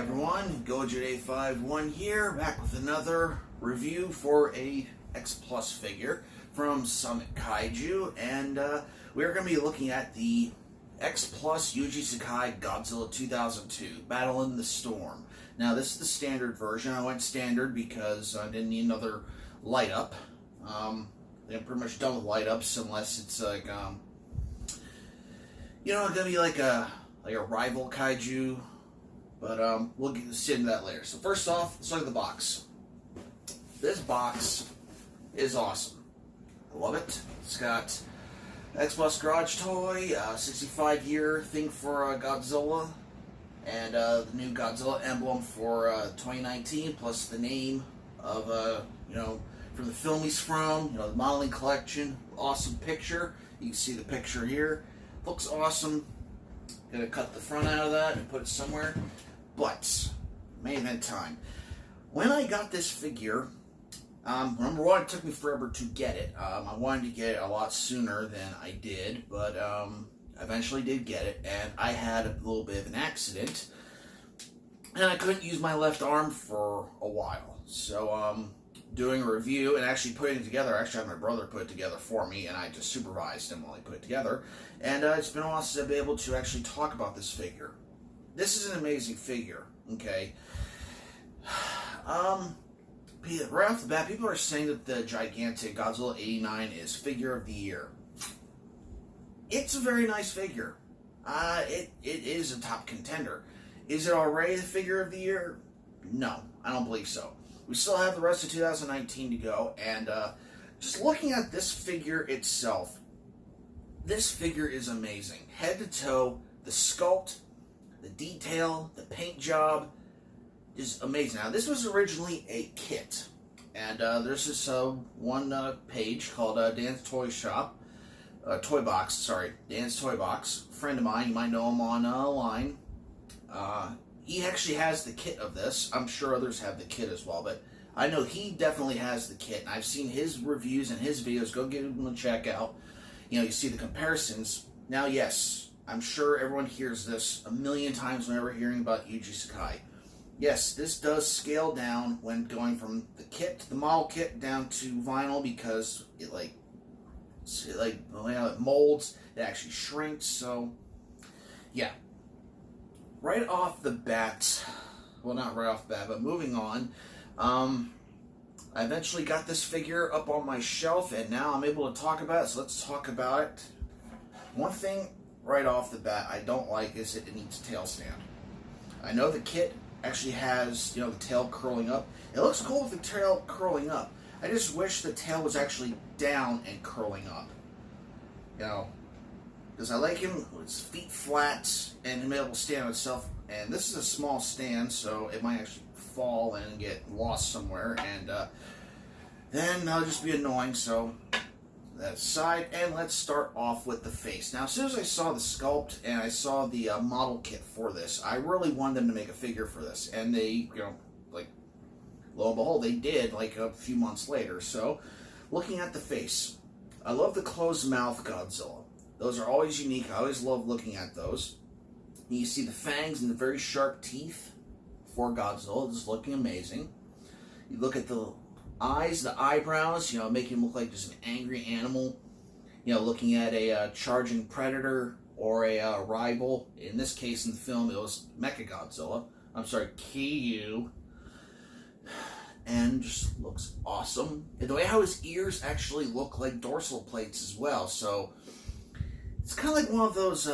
everyone, Godzilla851 here, back with another review for a X Plus figure from Summit Kaiju, and we're going to be looking at the X Plus Yuji Sakai Godzilla 2002, Battle in the Storm. Now this is the standard version. I went standard because I didn't need another light up. I'm pretty much done with light ups unless it's like, going to be like a rival kaiju. But we'll get into that later. So first off, let's look at the box. This box is awesome. I love it. It's got X Plus Garage Toy, 65-year thing for Godzilla, and the new Godzilla emblem for 2019, plus the name of from the film he's from. The modeling collection. Awesome picture. You can see the picture here. Looks awesome. Gonna cut the front out of that and put it somewhere. But, main event time. When I got this figure, number one, it took me forever to get it. I wanted to get it a lot sooner than I did, but I eventually did get it, and I had a little bit of an accident, and I couldn't use my left arm for a while. So, doing a review and actually putting it together, I actually had my brother put it together for me, and I just supervised him while he put it together, and it's been a while since I've been able to actually talk about this figure. This is an amazing figure, okay? Right off the bat, people are saying that the gigantic Godzilla 89 is figure of the year. It's a very nice figure. It is a top contender. Is it already the figure of the year? No, I don't believe so. We still have the rest of 2019 to go, and just looking at this figure itself, this figure is amazing. Head to toe, the sculpt, the detail, the paint job is amazing. Now, this was originally a kit, and there's this one page called Dan's Toy Shop, Toy Box, sorry, Dan's Toy Box. A friend of mine, you might know him online. He actually has the kit of this. I'm sure others have the kit as well, but I know he definitely has the kit, and I've seen his reviews and his videos. Go give him a check out. You see the comparisons. Now, yes, I'm sure everyone hears this a million times whenever hearing about Yuji Sakai. Yes, this does scale down when going from the kit, the model kit, down to vinyl, because it molds, it actually shrinks. So, yeah. Right off the bat, well, not right off the bat, but moving on, I eventually got this figure up on my shelf, and now I'm able to talk about it, so let's talk about it. One thing right off the bat I don't like is that it needs a tail stand. I know the kit actually has, the tail curling up. It looks cool with the tail curling up. I just wish the tail was actually down and curling up. Because I like him with his feet flat and him able to stand on itself. And this is a small stand, so it might actually fall and get lost somewhere, and then that'll just be annoying. So that aside, and let's start off with the face. Now, as soon as I saw the sculpt and I saw the model kit for this, I really wanted them to make a figure for this, and they, lo and behold, they did, a few months later. So, looking at the face, I love the closed mouth Godzilla. Those are always unique. I always love looking at those. And you see the fangs and the very sharp teeth for Godzilla, just looking amazing. You look at the eyes, the eyebrows, making him look like just an angry animal. Looking at a charging predator or a rival. In this case, in the film, it was Mechagodzilla. I'm sorry, KU. And just looks awesome. And the way how his ears actually look like dorsal plates as well. So it's kind of like one of those,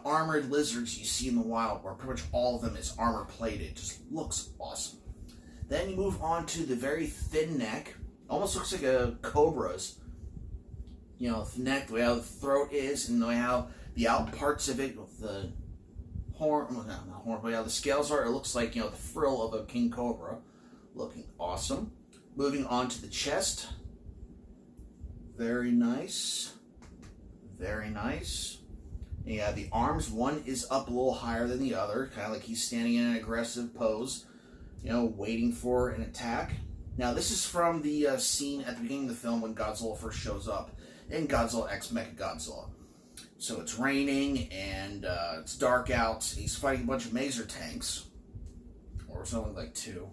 armored lizards you see in the wild, where pretty much all of them is armor plated. Just looks awesome. Then you move on to the very thin neck. Almost looks like a cobra's. The neck, the way how the throat is, and the way how the out parts of it, with the horn, well, not the horn, but how the scales are, it looks like, the frill of a king cobra. Looking awesome. Moving on to the chest. Very nice. Very nice. Yeah, the arms, one is up a little higher than the other, kind of like he's standing in an aggressive pose, waiting for an attack. Now, this is from the scene at the beginning of the film when Godzilla first shows up in Godzilla X Mechagodzilla. So it's raining and it's dark out. He's fighting a bunch of maser tanks. Or was it only like 2?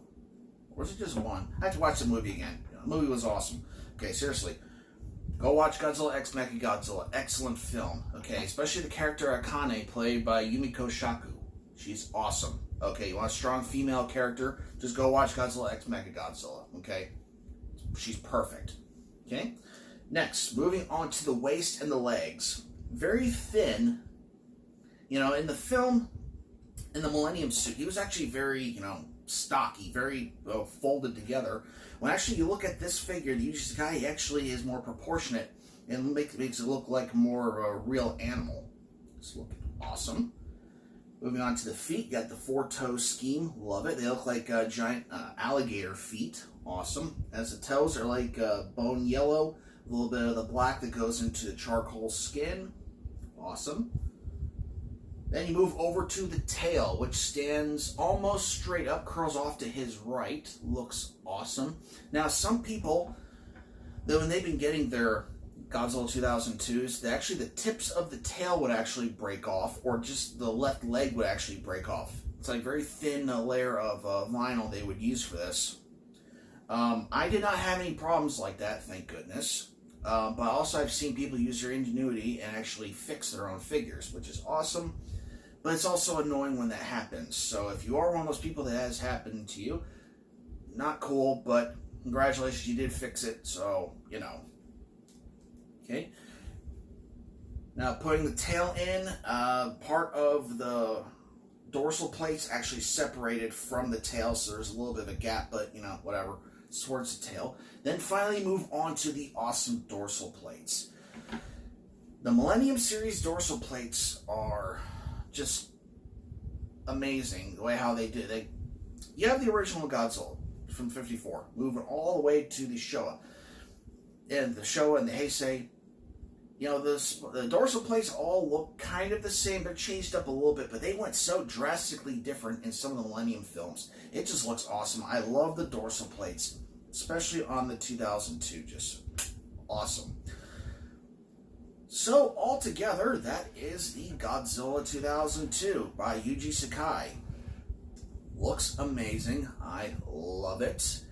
Or was it just 1? I have to watch the movie again. The movie was awesome. Okay, seriously. Go watch Godzilla X Mechagodzilla. Excellent film. Okay, especially the character Akane played by Yumiko Shaku. She's awesome. Okay, you want a strong female character? Just go watch Godzilla X Mechagodzilla. Okay? She's perfect. Okay? Next, moving on to the waist and the legs. Very thin. You know, in the film, in the Millennium suit, he was actually very, you know, stocky, very folded together. When actually you look at this figure, the Yuji Sakai, he actually is more proportionate and makes it look like more of a real animal. It's looking awesome. Moving on to the feet, you got the 4-toe scheme. Love it. They look like giant alligator feet. Awesome. As the toes are like bone yellow, a little bit of the black that goes into the charcoal skin. Awesome. Then you move over to the tail, which stands almost straight up, curls off to his right. Looks awesome. Now, some people, when they've been getting their Godzilla 2002s, actually the tips of the tail would actually break off, or just the left leg would actually break off. It's like a very thin layer of vinyl they would use for this. I did not have any problems like that, thank goodness. But also I've seen people use their ingenuity and actually fix their own figures, which is awesome. But it's also annoying when that happens. So if you are one of those people that has happened to you, not cool, but congratulations, you did fix it, so, you know. Okay. Now, putting the tail in, part of the dorsal plate's actually separated from the tail, so there's a little bit of a gap, but, you know, whatever. It's towards the tail. Then finally move on to the awesome dorsal plates. The Millennium Series dorsal plates are just amazing the way how they did it. You have the original Godzilla from '54, moving all the way to the Showa. And the Showa and the Heisei, you know, the dorsal plates all look kind of the same. They're changed up a little bit, but they went so drastically different in some of the Millennium films. It just looks awesome. I love the dorsal plates, especially on the 2002. Just awesome. So, altogether, that is the Godzilla 2002 by Yuji Sakai. Looks amazing. I love it.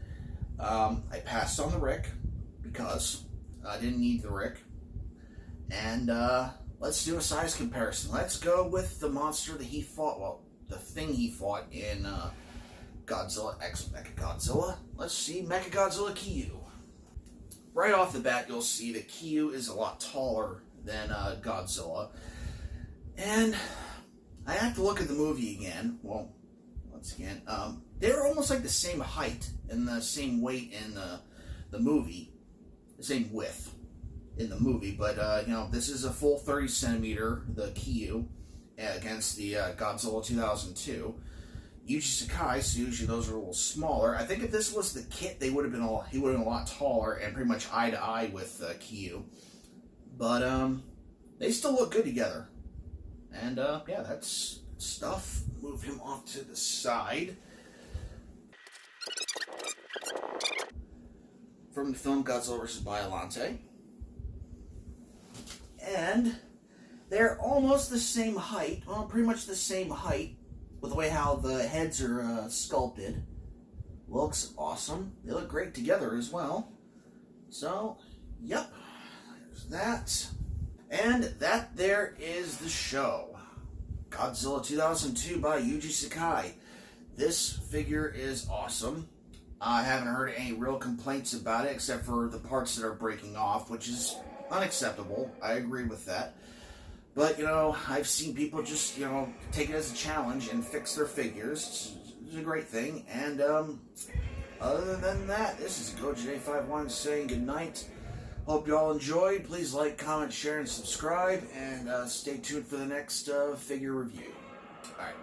I passed on the Rick because I didn't need the Rick. And let's do a size comparison. Let's go with the monster that he fought, well, the thing he fought in Godzilla X Mechagodzilla. Let's see Mechagodzilla Kyu. Right off the bat, you'll see that Kyu is a lot taller than Godzilla. And I have to look at the movie again. Well, once again, they're almost like the same height and the same weight in the movie, the same width in the movie. But you know, this is a full 30 centimeter, the Kyu, against the Godzilla 2002. Yuji Sakai, so usually those are a little smaller. I think if this was the kit, he would have been a lot taller and pretty much eye to eye with Kyu. But they still look good together. And yeah, that's stuff. Move him off to the side. From the film Godzilla vs. Biollante. And they're almost the same height. Well, pretty much the same height with the way how the heads are sculpted. Looks awesome. They look great together as well. So, yep. There's that. And that there is the show. Godzilla 2002 by Yuji Sakai. This figure is awesome. I haven't heard any real complaints about it except for the parts that are breaking off, which is unacceptable. I agree with that. But, you know, I've seen people just, you know, take it as a challenge and fix their figures. It's a great thing. And other than that, this is GoJ51 saying goodnight. Hope you all enjoyed. Please like, comment, share, and subscribe. And stay tuned for the next figure review. Alright.